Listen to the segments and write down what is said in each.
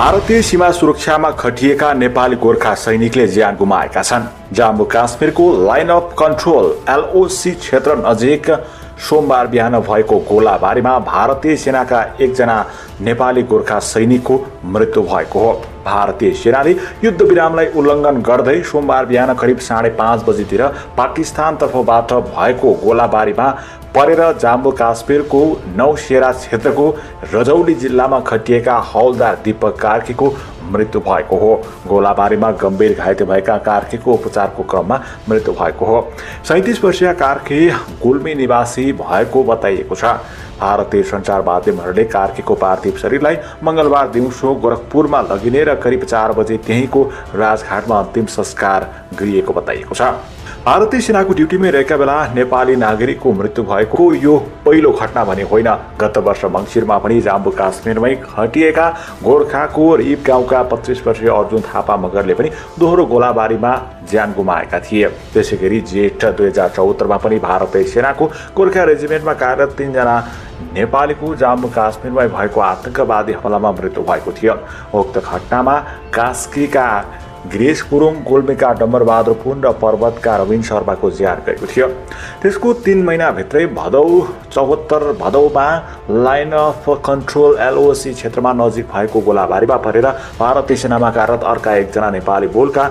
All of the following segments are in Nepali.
भारतीय सीमा सुरक्षामा खटिएका नेपाली गोर्खा सैनिकले ज्यान गुमाएका छन्। जम्मू काश्मीरको लाइन अफ कन्ट्रोल LOC क्षेत्र नजिक सोमबार बिहान भएको गोलाबारीमा भारतीय सेनाका एकजना नेपाली गोर्खा सैनिकको मृत्यु भएको हो। भारतीय सेनाले युद्ध विरामलाई उल्लङ्घन गर्दै सोमबार बिहान करिब 5:30 बजेतिर पाकिस्तानतर्फबाट भएको गोलाबारीमा परेर जम्मू काश्मीरको नौशेरा क्षेत्रको रजौली जिल्लामा खटिएका हौलदार दीपक कार्कीको मृत्यु भएको हो। गोलाबारीमा गम्भीर घाइते भएका कार्कीको उपचारको क्रममा मृत्यु भएको हो। 37 वर्षीय कार्की गुल्मी निवासी भएको बताइएको छ। भारतीय सञ्चार माध्यमहरूले कार्कीको पार्थिव शरीरलाई मंगलबार दिउँसो गोरखपुरमा लगिने र करिब 4 बजे त्यहीँको राजघाटमा अन्तिम संस्कार गरिएको बताइएको छ। भारतीय सेनाको ड्युटीमै रहेका बेला नेपाली नागरिकको मृत्यु भएको यो पहिलो घटना भने होइन। गत वर्ष मङ्सिरमा पनि जम्मू काश्मीरमै खटिएका गोर्खाको रिप गाउँका 25 वर्षीय अर्जुन थापा मगरले पनि दोहोरो गोलाबारीमा ज्यान गुमाएका थिए। त्यसैगरी जेठ 2074मा पनि भारतीय सेनाको गोर्खा रेजिमेन्टमा कार्यरत 3 जना नेपालीको जम्मू काश्मीरमै भएको आतंकवादी हमलामा मृत्यु भएको थियो। उक्त घटनामा कास्कीका गिरीश गुरुङ, गुल्मीका डम्बरबहादुर पुन र पर्वतका रविन शर्माको ज्यान गएको थियो। त्यसको 3 महिनाभित्रै भदौमा लाइन अफ कन्ट्रोल LOC क्षेत्रमा नजिक भएको गोलाबारीमा परेर भारतीय सेनामा कार्यरत अर्का एकजना नेपाली बोलका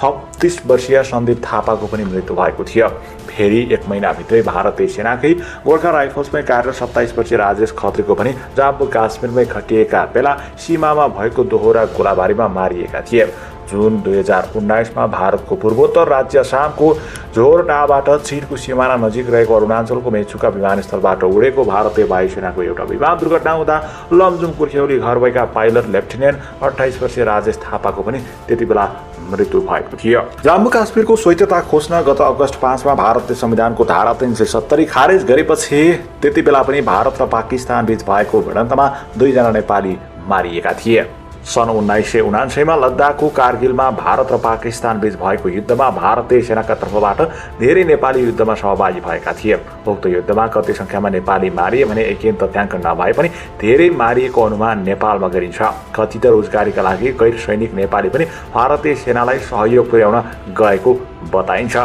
36 वर्षीय सन्दीप थापाको पनि मृत्यु भएको थियो। फेरि 1 महिनाभित्रै भारतीय सेनाकै गोर्खा राइफल्समै कार्यरत 27 वर्षीय राजेश खत्रीको पनि जम्मू काश्मीरमै खटिएका बेला सीमामा भएको दोहोरा गोलाबारीमा मारिएका थिए। जुन 2019मा भारतको पूर्वोत्तर राज्य आसामको जोरडाबाट चीनको सिमाना नजिक रहेको अरुणाञ्चलको मेचुका विमानस्थलबाट उडेको भारतीय वायुसेनाको एउटा विमान दुर्घटना हुँदा लमजुङ कुर्खेउली घर भएका पाइलट लेफ्टिनेन्ट 28 वर्षीय राजेश थापाको पनि त्यति बेला मृत्यु भएको थियो। जम्मू काश्मीरको स्वायत्तता खोज्न गत अगस्त 5मा भारतीय संविधानको धारा 370 खारेज गरेपछि त्यति बेला पनि भारत र पाकिस्तान बीच भएको भिडन्तमा 2 जना नेपाली मारिएका थिए। सन् 1979मा लद्दाखको कारगिलमा भारत र पाकिस्तान बीच भएको युद्धमा भारतीय सेनाका तर्फबाट धेरै नेपाली युद्धमा सहभागी भएका थिए। उक्त युद्धमा कति संख्यामा नेपाली मारिए भने एकिन तथ्याङ्क नभए पनि धेरै मारिएको अनुमान नेपालमा गरिन्छ। कथित रोजगारीका लागि गैर सैनिक नेपाली पनि भारतीय सेनालाई सहयोग पुर्याउन गएको बताइन्छ।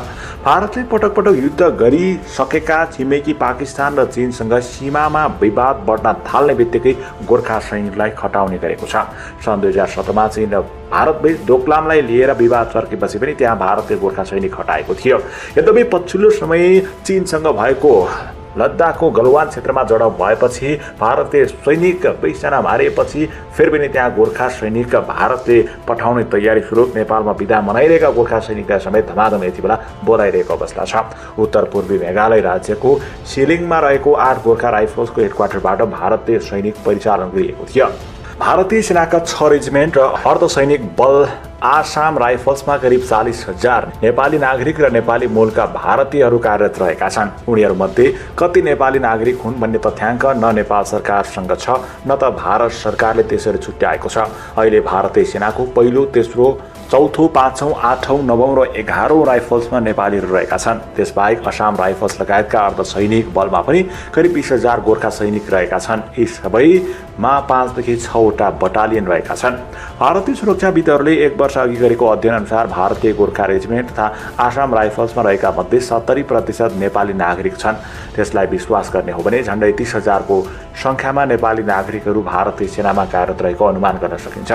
भारतले पटक पटक युद्ध गरिसकेका छिमेकी पाकिस्तान र चीनसँग सीमामा विवाद बढ्न थाल्ने बित्तिकै गोर्खा सैनिकलाई खटाउने गरेको छ। सन् 2017मा चीन र भारतबीच डोकलामलाई लिएर विवाद चर्केपछि पनि त्यहाँ भारतीय गोर्खा सैनिक हटाएको थियो। यद्यपि पछिल्लो समय चीनसँग भएको लद्दाखको गलवान क्षेत्रमा जडाउ भएपछि भारतीय सैनिक 20 जना मारिएपछि फेरि पनि त्यहाँ गोर्खा सैनिक भारतले पठाउने तयारी सुरु नेपालमा विदा मनाइरहेका गोर्खा सैनिकलाई समेत धमाधम यति बेला बोलाइरहेको अवस्था छ। उत्तर पूर्वी मेघालय राज्यको सिलिङमा रहेको 8 गोर्खा राइफल्सको हेडक्वार्टरबाट भारतीय सैनिक परिचालन गरिएको थियो। भारतीय सेनाका 6 रेजिमेन्ट र अर्धसैनिक बल आसाम राइफल्समा करिब 40,000 नेपाली नागरिक र नेपाली मूलका भारतीयहरू कार्यरत रहेका छन्। उनीहरूमध्ये कति नेपाली नागरिक हुन् भन्ने तथ्याङ्क न नेपाल सरकारसँग छ न त भारत सरकारले त्यसरी छुट्याएको छ। अहिले भारतीय सेनाको पहिलो, तेस्रो, चौथो, पाँचौं, आठौं, नवौं र 11औं राइफल्समा नेपालीहरू रहेका छन्। त्यसबाहेक असम राइफल्स लगायतका अर्धसैनिक बलमा पनि करिब 20,000 गोर्खा सैनिक रहेका छन्। यी सबैमा 5 देखि 6 वटा बटालियन रहेका छन्। भारतीय सुरक्षाविदहरूले 1 वर्ष अघि गरेको अध्ययन अनुसार भारतीय गोर्खा रेजिमेन्ट तथा आसाम राइफल्समा रहेका मध्ये 70% नेपाली नागरिक छन्। त्यसलाई विश्वास गर्ने हो भने झन्डै 30,000 को संख्यामा नेपाली नागरिकहरू भारतीय सेनामा कार्यरत रहेको अनुमान गर्न सकिन्छ।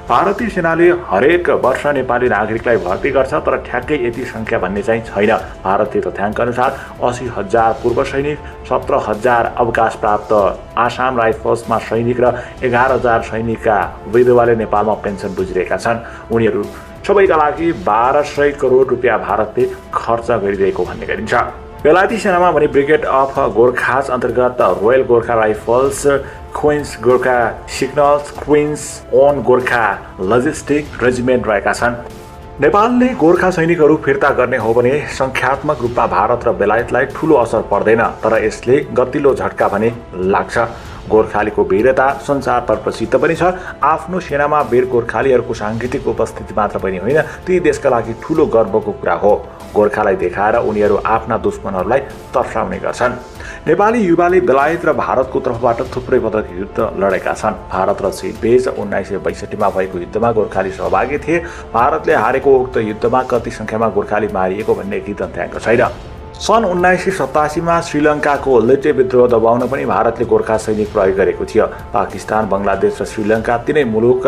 भारतीय सेनाले हरेक वर्ष नेपाली नागरिकलाई भर्ती गर्छ, तर ठ्याक्कै यति संख्या भन्ने चाहिँ छैन। भारतीय तथ्याङ्क अनुसार 80,000 पूर्व सैनिक, 17,000 अवकाश प्राप्त आसाम राइफल्समा सैनिक र 11,000 सैनिकका विधवाले नेपालमा पेन्सन बुझिरहेका छन्। उनीहरू सबैका लागि 1200 करोड रुपियाँ भारतले खर्च गरिरहेको भन्ने गरिन्छ। बेलायती सेनामा भने ब्रिगेड अफ गोर्खाज अन्तर्गत royal Gorkha rifles, Queens Gorkha signals, Queens own Gorkha logistic regiment रहेका छन्। नेपालले गोर्खा सैनिकहरू फिर्ता गर्ने हो भने संख्यात्मक रूपमा भारत र बेलायतलाई ठूलो असर पर्दैन, तर यसले गतिलो झट्का भने लाग्छ। गोर्खालीको वीरता संसार प्रसिद्ध पनि छ। आफ्नो सेनामा वीर गोर्खालीहरूको सांगीतिक उपस्थिति मात्र पनि होइन, ती देशका लागि ठूलो गर्वको कुरा हो। गोर्खालाई देखाएर उनीहरू आफ्ना दुश्मनहरूलाई तर्साउने गर्छन्। नेपाली युवाले बेलायत र भारतको तर्फबाट थुप्रै पटक युद्ध लडेका छन्। भारत र चीन बीच 1962 भएको युद्धमा गोर्खाली सहभागी थिए। भारतले हारेको उक्त युद्धमा कति संख्यामा गोर्खाली मारिएको भन्ने केही तथ्याङ्क छैन। सन् 1987 श्रीलङ्काको लेटे विद्रोह दबाउन पनि भारतले गोर्खा सैनिक प्रयोग गरेको थियो। पाकिस्तान, बङ्गलादेश र श्रीलङ्का तीनै मुलुक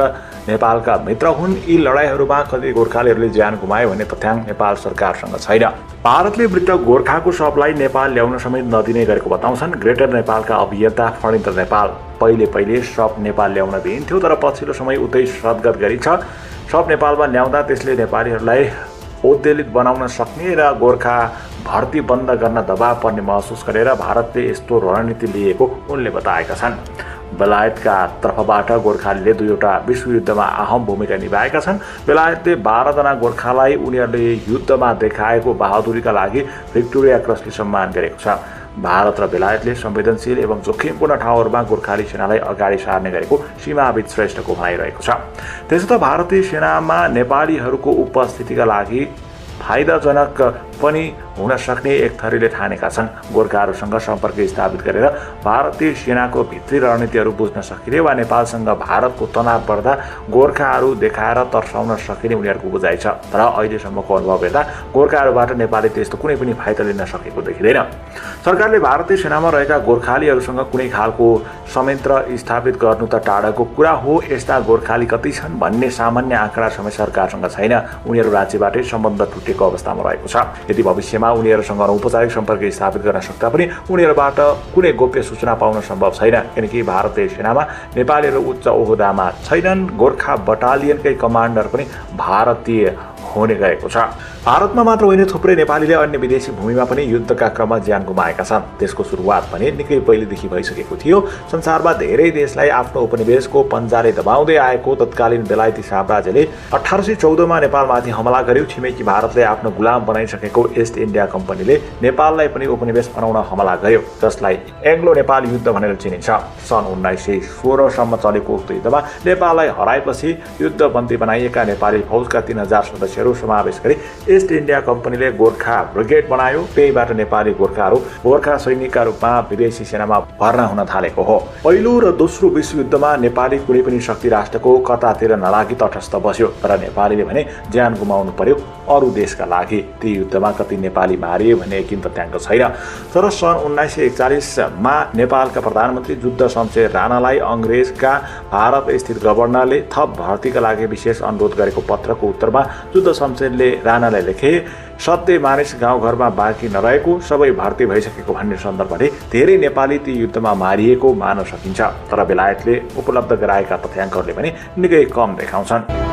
नेपालका मित्र हुन्। यी लडाईँहरूमा कति गोर्खालीहरूले ज्यान गुमाए भन्ने तथ्याङ्क नेपाल सरकारसँग छैन। भारतले मृत गोर्खाको शवलाई नेपाल ल्याउन समेत नदिने गरेको बताउँछन् ग्रेटर नेपालका अभियन्ता फणिन्द्र नेपाल। पहिले शव नेपाल ल्याउन दिइन्थ्यो, तर पछिल्लो समय उतै रद्गत गरिन्छ। शव नेपालमा ल्याउँदा त्यसले नेपालीहरूलाई औद्योलिक बनाउन सक्ने र गोर्खा भर्ती बन्द गर्न दबाव पर्ने महसुस गरेर भारतले यस्तो रणनीति लिएको उनले बताएका छन्। बेलायतका तर्फबाट गोर्खालीले दुईवटा विश्वयुद्धमा अहम भूमिका निभाएका छन्। बेलायतले 12 जना गोर्खालाई उनीहरूले युद्धमा देखाएको बहादुरीका लागि भिक्टोरिया क्रसले सम्मान गरेको छ। भारत र बेलायतले संवेदनशील एवं जोखिमपूर्ण ठाउँहरूमा गोर्खाली सेनालाई अगाडि सार्ने गरेको सीमाविद श्रेष्ठको भनाइरहेको छ। त्यसो त भारतीय सेनामा नेपालीहरूको उपस्थितिका लागि फाइदाजनक पनि हुन सक्ने एक थरीले ठानेका छन्। गोर्खाहरूसँग सम्पर्क स्थापित गरेर भारतीय सेनाको भित्री रणनीतिहरू बुझ्न सकिने वा नेपालसँग भारतको तनाव बढ्दा गोर्खाहरू देखाएर तर्साउन सकिने उनीहरूको बुझाइ छ। तर अहिलेसम्मको अनुभव हेर्दा गोर्खाहरूबाट नेपालले त्यस्तो कुनै पनि फाइदा लिन सकेको देखिँदैन। सरकारले भारतीय सेनामा रहेका गोर्खालीहरूसँग कुनै खालको संयन्त्र स्थापित गर्नु त टाढाको कुरा हो। यस्ता गोर्खाली कति छन् भन्ने सामान्य आँकडा समेत सरकारसँग छैन। उनीहरू राज्यबाटै सम्बन्ध टुटेको अवस्थामा रहेको छ। यदि भविष्यमा उनीहरूसँग अनौपचारिक सम्पर्क स्थापित गर्न सक्दा पनि उनीहरूबाट कुनै गोप्य सूचना पाउन सम्भव छैन, किनकि भारतीय सेनामा नेपालीहरू उच्च ओहदामा छैनन्। गोर्खा बटालियनकै कमान्डर पनि भारतीय हुने गएको छ। भारतमा मात्र होइन, थुप्रै नेपालीले अन्य विदेशी भूमिमा पनि युद्धका क्रममा ज्यान गुमाएका छन्। त्यसको सुरुवात पनि निकै पहिलेदेखि भइसकेको थियो। संसारमा धेरै देशलाई आफ्नो उपनिवेशको पन्जाले दबाउँदै आएको तत्कालीन बेलायती साम्राज्यले 1814मा नेपालमाथि हमला गर्यो। छिमेकी भारतले आफ्नो गुलाम बनाइसकेको ईस्ट इन्डिया कम्पनीले नेपाललाई पनि उपनिवेश बनाउन हमला गर्यो, जसलाई एङ्ग्लो नेपाल युद्ध भनेर चिनिन्छ। सन् 1916 सम्म चलेको उक्त युद्धमा नेपाललाई हराएपछि युद्धबन्दी बनाइएका नेपाली फौजका 3000 सदस्यहरू समावेश गरी ईस्ट इन्डिया कम्पनीले गोर्खा ब्रिगेड बनायो। त्यहीबाट नेपाली गोर्खाहरू गोर्खा सैनिकका रूपमा विदेशी सेनामा भर्ना हुन थालेको हो। पहिलो र दोस्रो विश्वयुद्धमा नेपाली कुनै पनि शक्ति राष्ट्रको कतातिर नलागी तटस्थ बस्यो, तर नेपालीले भने ज्यान गुमाउनु पर्यो अरू देशका लागि। ती युद्धमा कति नेपाली मारिए भन्ने एकिन तथ्याङ्क छैन। तर सन् 1941मा नेपालका प्रधानमन्त्री जुद्ध शमशेर राणालाई अङ्ग्रेजका भारत स्थित गभर्नरले थप भर्तीका लागि विशेष अनुरोध गरेको पत्रको उत्तरमा जुद्ध शमशेरले राणालाई लेखे, सधैँ मानिस गाउँघरमा बाँकी नरहेको, सबै भर्ती भइसकेको भन्ने सन्दर्भले धेरै नेपाली ती युद्धमा मारिएको मान्न सकिन्छ। तर बेलायतले उपलब्ध गराएका तथ्याङ्कहरूले पनि निकै कम देखाउँछन्।